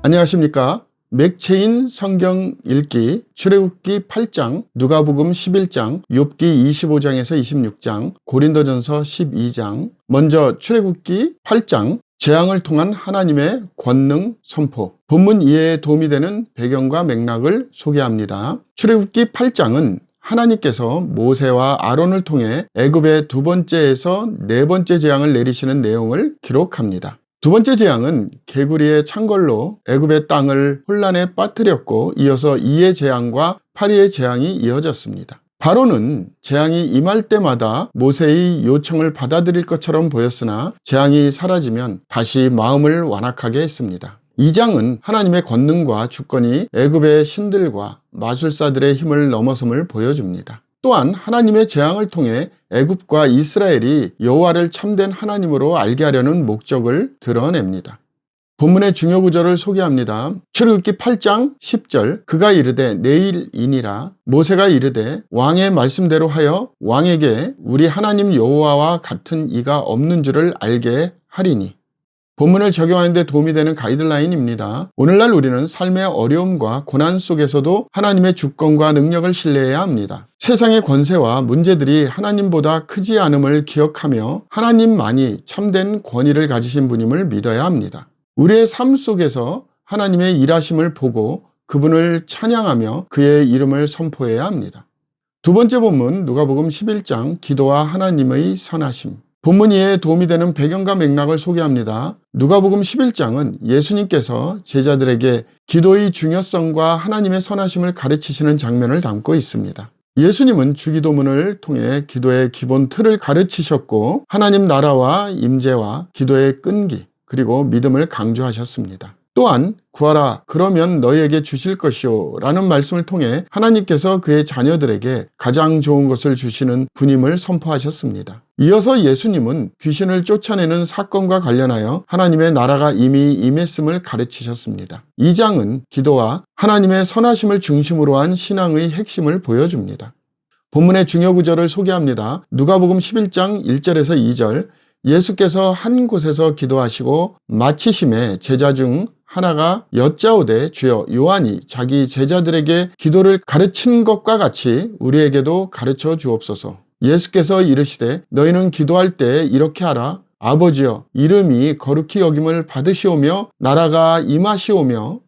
안녕하십니까. 맥체인 성경 읽기 출애굽기 8장, 누가복음 11장, 욥기 25장에서 26장, 고린도전서 12장. 먼저 출애굽기 8장, 재앙을 통한 하나님의 권능 선포. 본문 이해에 도움이 되는 배경과 맥락을 소개합니다. 출애굽기 8장은 하나님께서 모세와 아론을 통해 애굽의 두 번째에서 네 번째 재앙을 내리시는 내용을 기록합니다. 두 번째 재앙은 개구리의 창걸로 애굽의 땅을 혼란에 빠뜨렸고, 이어서 2의 재앙과 8의 재앙이 이어졌습니다. 바로는 재앙이 임할 때마다 모세의 요청을 받아들일 것처럼 보였으나 재앙이 사라지면 다시 마음을 완악하게 했습니다. 2장은 하나님의 권능과 주권이 애굽의 신들과 마술사들의 힘을 넘어섬을 보여줍니다. 또한 하나님의 재앙을 통해 애굽과 이스라엘이 여호와를 참된 하나님으로 알게 하려는 목적을 드러냅니다. 본문의 중요 구절을 소개합니다. 출애굽기 8장 10절, 그가 이르되 내일이니라. 모세가 이르되 왕의 말씀대로 하여 왕에게 우리 하나님 여호와와 같은 이가 없는 줄을 알게 하리니. 본문을 적용하는 데 도움이 되는 가이드라인입니다. 오늘날 우리는 삶의 어려움과 고난 속에서도 하나님의 주권과 능력을 신뢰해야 합니다. 세상의 권세와 문제들이 하나님보다 크지 않음을 기억하며 하나님만이 참된 권위를 가지신 분임을 믿어야 합니다. 우리의 삶 속에서 하나님의 일하심을 보고 그분을 찬양하며 그의 이름을 선포해야 합니다. 두 번째 본문 누가복음 11장, 기도와 하나님의 선하심. 본문 이해에 도움이 되는 배경과 맥락을 소개합니다. 누가복음 11장은 예수님께서 제자들에게 기도의 중요성과 하나님의 선하심을 가르치시는 장면을 담고 있습니다. 예수님은 주기도문을 통해 기도의 기본 틀을 가르치셨고, 하나님 나라와 임재와 기도의 끈기, 그리고 믿음을 강조하셨습니다. 또한 구하라 그러면 너희에게 주실 것이요 라는 말씀을 통해 하나님께서 그의 자녀들에게 가장 좋은 것을 주시는 분임을 선포하셨습니다. 이어서 예수님은 귀신을 쫓아내는 사건과 관련하여 하나님의 나라가 이미 임했음을 가르치셨습니다. 2장은 기도와 하나님의 선하심을 중심으로 한 신앙의 핵심을 보여줍니다. 본문의 중요 구절을 소개합니다. 누가복음 11장 1절에서 2절, 예수께서 한 곳에서 기도하시고 마치심에 제자 중 하나가 여짜오되 주여 요한이 자기 제자들에게 기도를 가르친 것과 같이 우리에게도 가르쳐 주옵소서. 예수께서 이르시되 너희는 기도할 때 이렇게 하라. 아버지여 이름이 거룩히 여김을 받으시오며 나라가 임하시오며.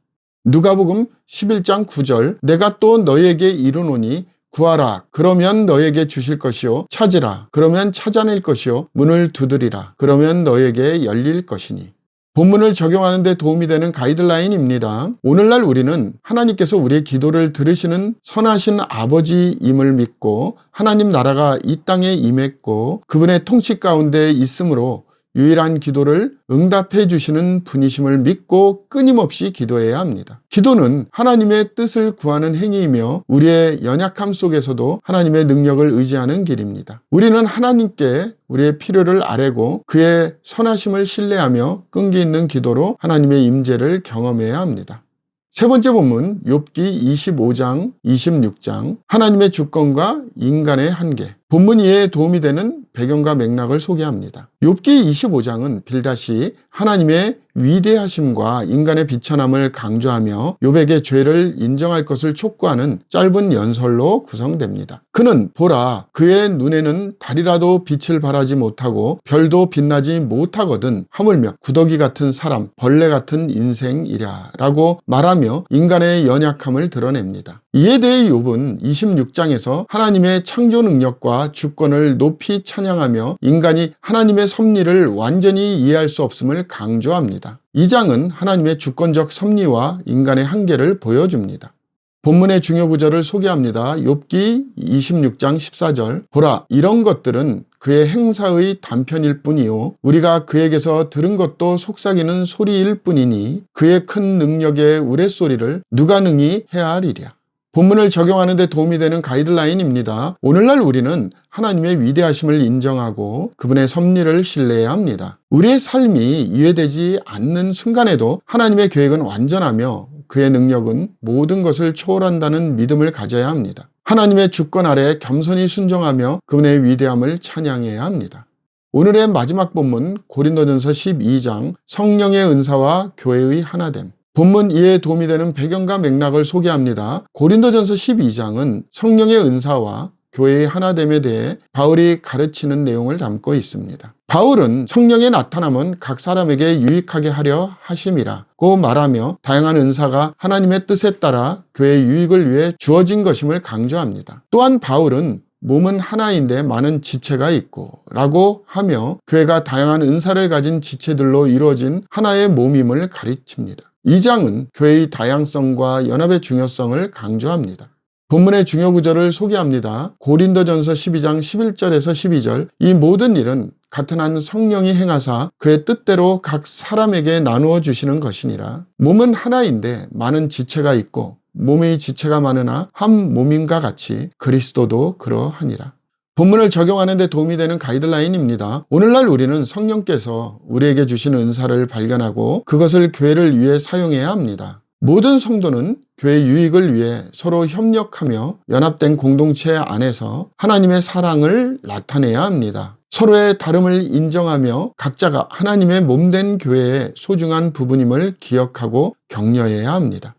누가복음 11장 9절, 내가 또 너희에게 이르노니 구하라 그러면 너희에게 주실 것이요 찾으라 그러면 찾아낼 것이요 문을 두드리라 그러면 너희에게 열릴 것이니. 본문을 적용하는 데 도움이 되는 가이드라인입니다. 오늘날 우리는 하나님께서 우리의 기도를 들으시는 선하신 아버지임을 믿고 하나님 나라가 이 땅에 임했고 그분의 통치 가운데 있으므로 유일한 기도를 응답해 주시는 분이심을 믿고 끊임없이 기도해야 합니다. 기도는 하나님의 뜻을 구하는 행위이며 우리의 연약함 속에서도 하나님의 능력을 의지하는 길입니다. 우리는 하나님께 우리의 필요를 아뢰고 그의 선하심을 신뢰하며 끈기 있는 기도로 하나님의 임재를 경험해야 합니다. 세 번째 본문 욥기 25장 26장, 하나님의 주권과 인간의 한계. 본문 이해에 도움이 되는 배경과 맥락을 소개합니다. 욥기 25장은 빌닷이 하나님의 위대하심과 인간의 비천함을 강조하며 욥에게 죄를 인정할 것을 촉구하는 짧은 연설로 구성됩니다. 그는 보라 그의 눈에는 달이라도 빛을 발하지 못하고 별도 빛나지 못하거든 하물며 구더기 같은 사람 벌레 같은 인생이랴 라고 말하며 인간의 연약함을 드러냅니다. 이에 대해 욥은 26장에서 하나님의 창조 능력과 주권을 높이 찬양하며 인간이 하나님의 섭리를 완전히 이해할 수 없음을 강조합니다. 2장은 하나님의 주권적 섭리와 인간의 한계를 보여줍니다. 본문의 중요 구절을 소개합니다. 욥기 26장 14절, 보라 이런 것들은 그의 행사의 단편일 뿐이요 우리가 그에게서 들은 것도 속삭이는 소리일 뿐이니 그의 큰 능력의 우레소리를 누가 능히 헤아리랴. 본문을 적용하는 데 도움이 되는 가이드라인입니다. 오늘날 우리는 하나님의 위대하심을 인정하고 그분의 섭리를 신뢰해야 합니다. 우리의 삶이 이해되지 않는 순간에도 하나님의 계획은 완전하며 그의 능력은 모든 것을 초월한다는 믿음을 가져야 합니다. 하나님의 주권 아래 겸손히 순종하며 그분의 위대함을 찬양해야 합니다. 오늘의 마지막 본문 고린도전서 12장, 성령의 은사와 교회의 하나됨. 본문 이해에 도움이 되는 배경과 맥락을 소개합니다. 고린도전서 12장은 성령의 은사와 교회의 하나됨에 대해 바울이 가르치는 내용을 담고 있습니다. 바울은 성령의 나타남은 각 사람에게 유익하게 하려 하심이라고 말하며 다양한 은사가 하나님의 뜻에 따라 교회의 유익을 위해 주어진 것임을 강조합니다. 또한 바울은 몸은 하나인데 많은 지체가 있고 라고 하며 교회가 다양한 은사를 가진 지체들로 이루어진 하나의 몸임을 가르칩니다. 2장은 교회의 다양성과 연합의 중요성을 강조합니다. 본문의 중요 구절을 소개합니다. 고린도전서 12장 11절에서 12절 이 모든 일은 같은 한 성령이 행하사 그의 뜻대로 각 사람에게 나누어 주시는 것이니라. 몸은 하나인데 많은 지체가 있고 몸의 지체가 많으나 한 몸임과 같이 그리스도도 그러하니라. 본문을 적용하는 데 도움이 되는 가이드라인입니다. 오늘날 우리는 성령께서 우리에게 주신 은사를 발견하고 그것을 교회를 위해 사용해야 합니다. 모든 성도는 교회 유익을 위해 서로 협력하며 연합된 공동체 안에서 하나님의 사랑을 나타내야 합니다. 서로의 다름을 인정하며 각자가 하나님의 몸된 교회의 소중한 부분임을 기억하고 격려해야 합니다.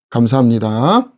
감사합니다.